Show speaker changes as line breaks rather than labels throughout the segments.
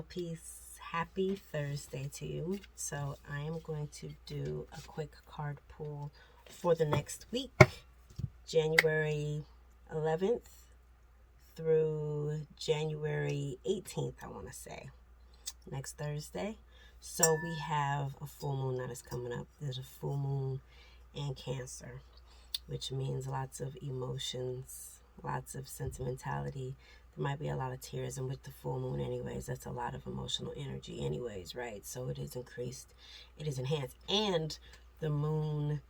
well, peace. Happy Thursday to you. So I am going to do a quick card pull for the next week, January 11th through January 18th, I want to say, next Thursday. So we have a full moon that is coming up. There's a full moon in Cancer, which means lots of emotions, lots of sentimentality. There might be a lot of tears, and with the full moon anyways, that's a lot of emotional energy anyways, right? So it is increased, it is enhanced, and the moon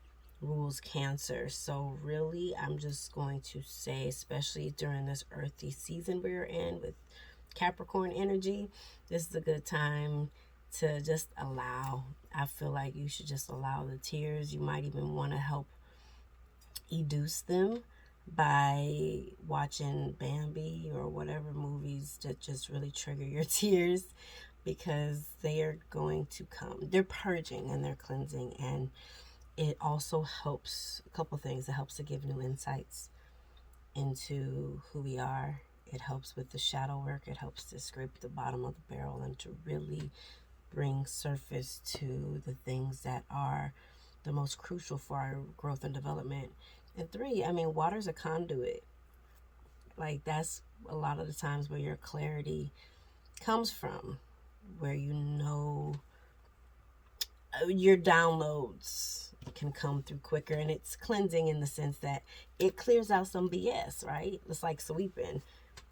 rules Cancer. So really, I'm just going to say, especially during this earthy season we're in with Capricorn energy, this is a good time to just allow. I feel like you should just allow the tears. You might even want to help educe them by watching Bambi or whatever movies that just really trigger your tears, because they are going to come. They're purging and they're cleansing, and it also helps a couple things. It helps to give new insights into who we are. It helps with the shadow work. It helps to scrape the bottom of the barrel and to really bring surface to the things that are the most crucial for our growth and development. And 3, water's a conduit. Like, that's a lot of the times where your clarity comes from, where your downloads can come through quicker, and it's cleansing in the sense that it clears out some BS, right? It's like sweeping.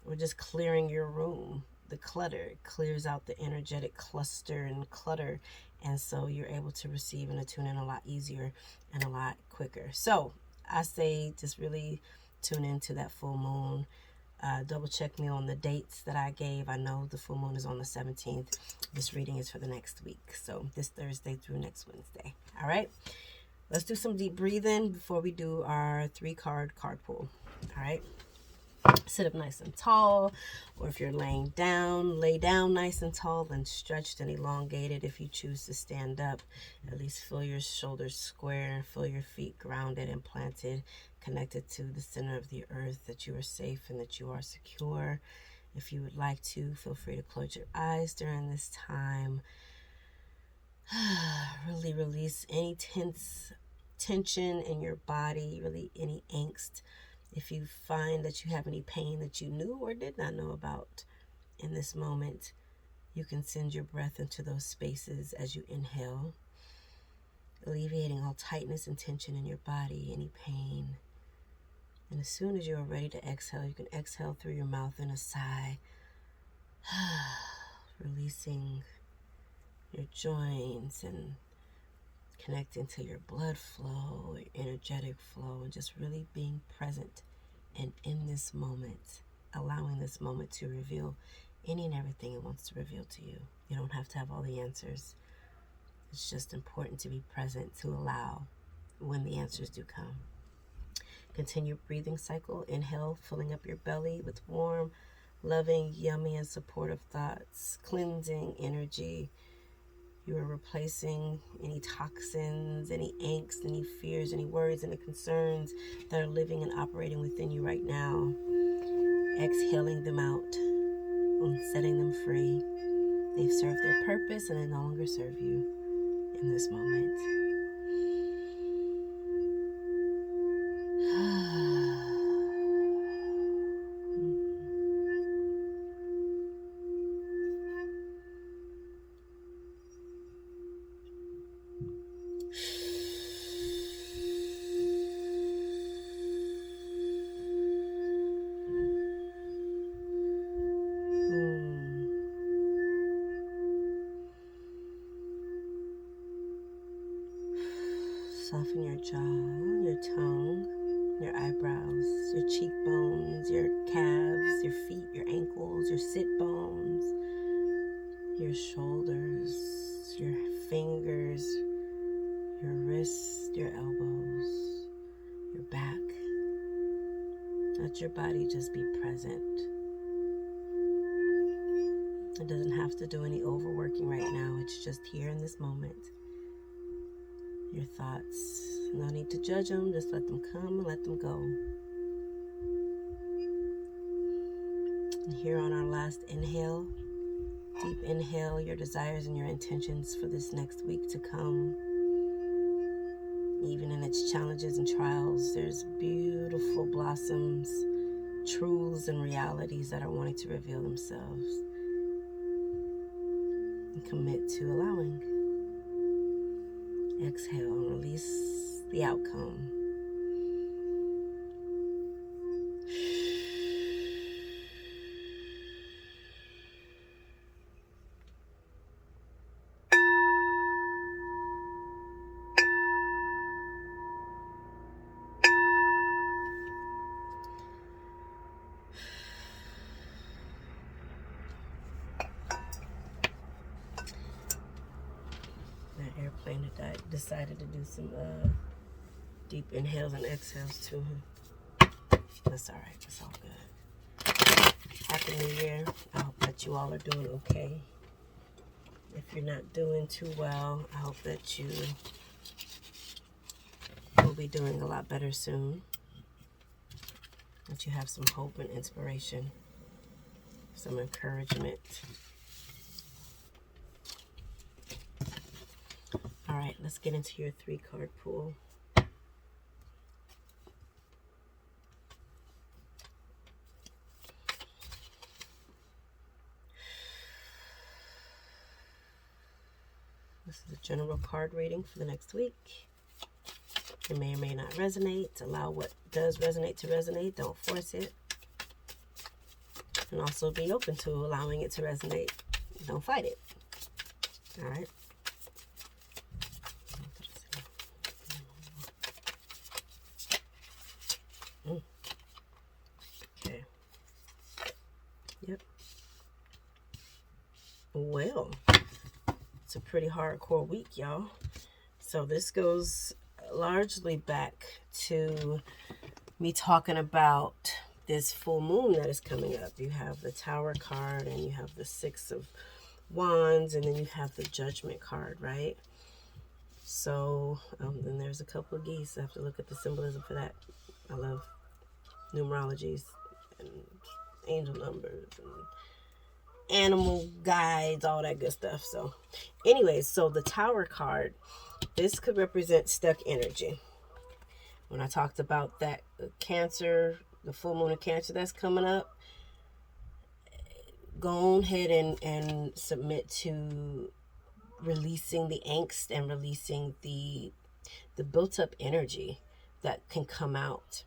We're just clearing your room. The clutter, it clears out the energetic cluster and clutter, and so you're able to receive and attune in a lot easier and a lot quicker. So I say just really tune into that full moon. Double check me on the dates that I gave. I know the full moon is on the 17th. This reading is for the next week, so this Thursday through next Wednesday. All right, let's do some deep breathing before we do our 3-card pull. All right, sit up nice and tall, or if you're laying down, lay down nice and tall and stretched and elongated. If you choose to stand up, at least feel your shoulders square and feel your feet grounded and planted, connected to the center of the earth, that you are safe and that you are secure. If you would like to, feel free to close your eyes during this time. Really release any tension in your body, really any angst. If you find that you have any pain that you knew or did not know about in this moment, you can send your breath into those spaces as you inhale, alleviating all tightness and tension in your body, any pain. And as soon as you are ready to exhale, you can exhale through your mouth in a sigh, releasing your joints and connecting to your blood flow, your energetic flow, and just really being present and in this moment, allowing this moment to reveal any and everything it wants to reveal to you. You don't have to have all the answers. It's just important to be present, to allow when the answers do come. Continue breathing cycle. Inhale, filling up your belly with warm, loving, yummy, and supportive thoughts, cleansing energy. You are replacing any toxins, any angst, any fears, any worries, any concerns that are living and operating within you right now. Exhaling them out and setting them free. They've served their purpose and they no longer serve you in this moment. Soften your jaw, your tongue, your eyebrows, your cheekbones, your calves, your feet, your ankles, your sit bones, your shoulders, your fingers, your wrists, your elbows, your back. Let your body just be present. It doesn't have to do any overworking right now. It's just here in this moment. Your thoughts, no need to judge them. Just let them come and let them go. And here on our last inhale, Deep inhale your desires and your intentions for this next week to come. Even in its challenges and trials, there's beautiful blossoms, truths, and realities that are wanting to reveal themselves. And commit to allowing. Exhale and release the outcome. That airplane decided to do some deep inhales and exhales too. That's all right. It's all good. Happy New Year. I hope that you all are doing okay. If you're not doing too well, I hope that you will be doing a lot better soon. That you have some hope and inspiration, some encouragement. All right, let's get into your 3-card pool. This is a general card reading for the next week. It may or may not resonate. Allow what does resonate to resonate. Don't force it. And also be open to allowing it to resonate. Don't fight it. All right. Okay. Yep. Well, it's a pretty hardcore week, y'all. So this goes largely back to me talking about this full moon that is coming up. You have the Tower card and you have the 6 of Wands and then you have the Judgment card, right? So then there's a couple of geese. I have to look at the symbolism for that. I love numerologies and angel numbers and animal guides, all that good stuff. So anyways, so the Tower card, this could represent stuck energy. When I talked about that Cancer, the full moon of Cancer that's coming up, go ahead and submit to releasing the angst and releasing the built up energy that can come out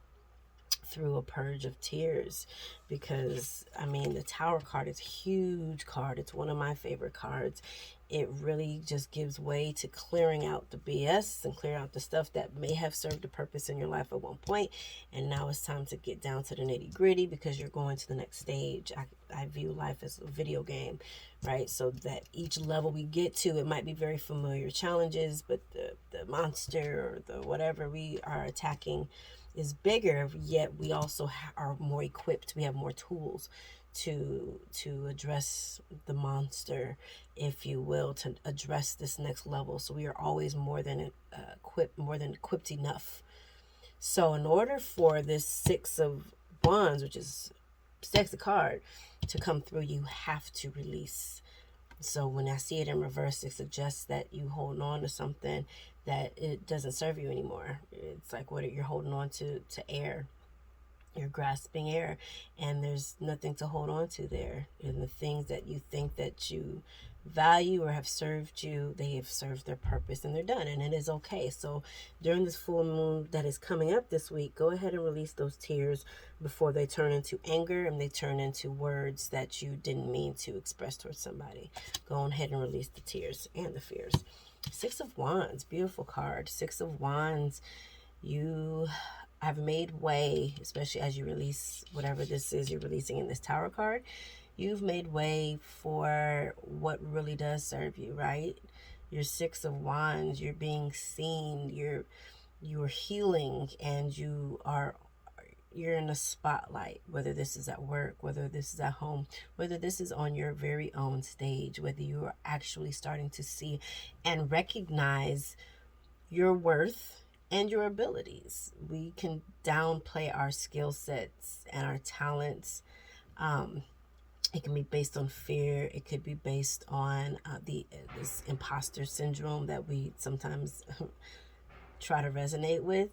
through a purge of tears. Because I mean, the Tower card is a huge card. It's one of my favorite cards. It really just gives way to clearing out the BS and clear out the stuff that may have served a purpose in your life at one point, and now it's time to get down to the nitty gritty because you're going to the next stage. I view life as a video game, right? So that each level we get to, it might be very familiar challenges, but the monster or the whatever we are attacking is bigger, yet we also are more equipped. We have more tools to address the monster, if you will, to address this next level. So we are always more than equipped enough. So in order for this 6 of Wands, which is sexy card, to come through, you have to release. So when I see it in reverse, it suggests that you hold on to something that it doesn't serve you anymore. It's like what you're holding on to air. You're grasping air, and there's nothing to hold on to there. And the things that you think that you value or have served you, they have served their purpose and they're done, and it is okay. So during this full moon that is coming up this week, go ahead and release those tears before they turn into anger and they turn into words that you didn't mean to express towards somebody. Go ahead and release the tears and the fears. 6 of Wands, beautiful card. 6 of Wands, I've made way, especially as you release whatever this is you're releasing in this Tower card. You've made way for what really does serve you, right? Your 6 of Wands, you're being seen, you're healing, and you're in a spotlight, whether this is at work, whether this is at home, whether this is on your very own stage, whether you are actually starting to see and recognize your worth and your abilities. We can downplay our skill sets and our talents It can be based on fear. It could be based on this imposter syndrome that we sometimes try to resonate with.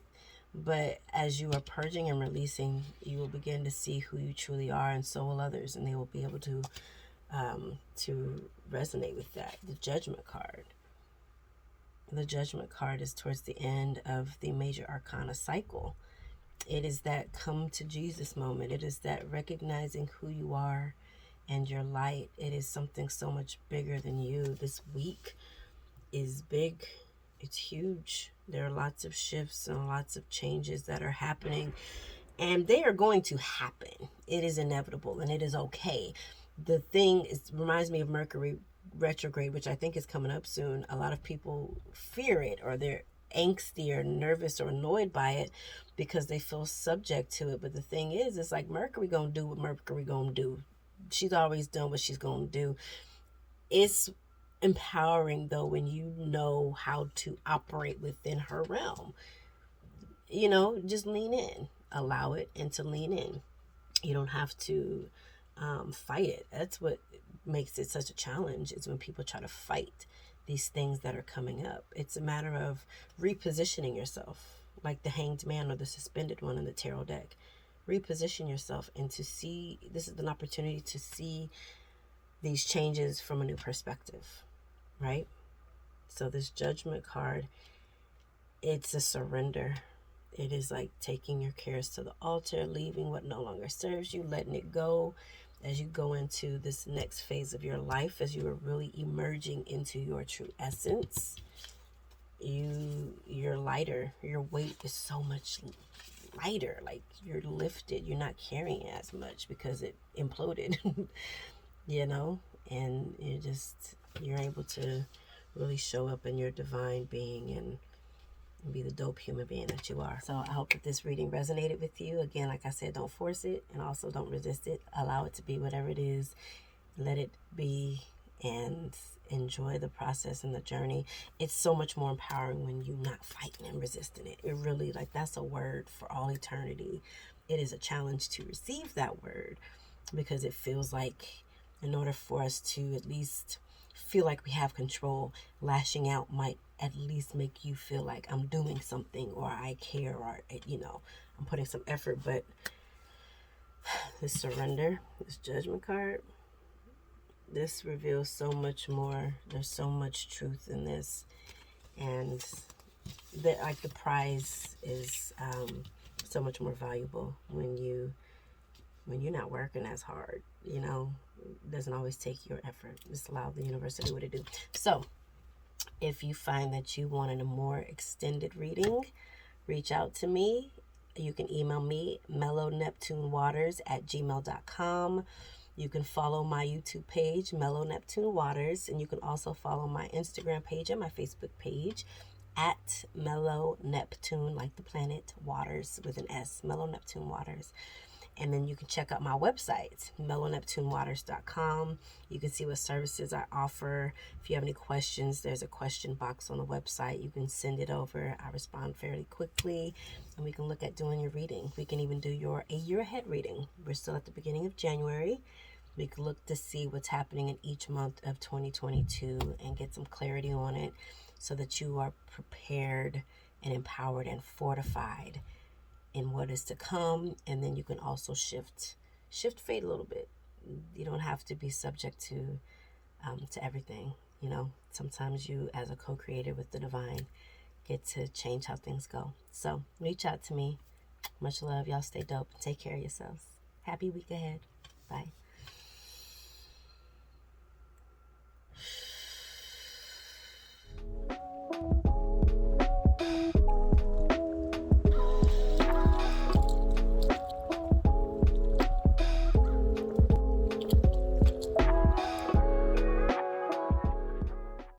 But as you are purging and releasing, you will begin to see who you truly are, and so will others, and they will be able to resonate with that. The Judgment card. The Judgment card is towards the end of the major arcana cycle. It is that come to Jesus moment. It is that recognizing who you are and your light. It is something so much bigger than you. This week is big. It's huge. There are lots of shifts and lots of changes that are happening, and they are going to happen. It is inevitable, and it is okay. The thing reminds me of Mercury retrograde, which I think is coming up soon. A lot of people fear it, or they're angsty or nervous or annoyed by it because they feel subject to it. But the thing is, it's like Mercury gonna do what Mercury gonna do. She's always done what she's gonna do. It's empowering though when you know how to operate within her realm. Just lean in, allow it, and to lean in. You don't have to fight it. That's what makes it such a challenge, is when people try to fight these things that are coming up. It's a matter of repositioning yourself, like the Hanged Man or the Suspended One in the tarot deck. Reposition yourself, and to see, this is an opportunity to see these changes from a new perspective, right? So this Judgment card, it's a surrender. It is like taking your cares to the altar, leaving what no longer serves you, letting it go as you go into this next phase of your life, as you are really emerging into your true essence. You're lighter. Your weight is so much lighter. Like, you're lifted. You're not carrying as much because it imploded, and you're able to really show up in your divine being and be the dope human being that you are. So I hope that this reading resonated with you. Again, like I said, don't force it, and also don't resist it. Allow it to be whatever it is. Let it be, and enjoy the process and the journey. It's so much more empowering when you're not fighting and resisting it. It really, like, that's a word for all eternity. It is a challenge to receive that word, because it feels like in order for us to at least feel like we have control, lashing out might at least make you feel like I'm doing something, or I care, or I'm putting some effort. But this surrender, this Judgment card, this reveals so much more. There's so much truth in this, and the prize is so much more valuable when you're not working as hard. It doesn't always take your effort. Just allow the universe to do what it do. So if you find that you wanted a more extended reading, reach out to me. You can email me, mellowneptunewaters@gmail.com. You can follow my YouTube page, Mellow Neptune Waters, and you can also follow my Instagram page and my Facebook page at Mellow Neptune, like the planet, Waters with an S, Mellow Neptune Waters. And then you can check out my website, mellowneptunewaters.com. You can see what services I offer. If you have any questions, there's a question box on the website. You can send it over. I respond fairly quickly, and we can look at doing your reading. We can even do a year ahead reading. We're still at the beginning of January. We can look to see what's happening in each month of 2022 and get some clarity on it, so that you are prepared and empowered and fortified in what is to come. And then you can also shift fate a little bit. You don't have to be subject to everything. Sometimes you, as a co-creator with the divine, get to change how things go. So reach out to me. Much love. Y'all stay dope. Take care of yourselves. Happy week ahead. Bye.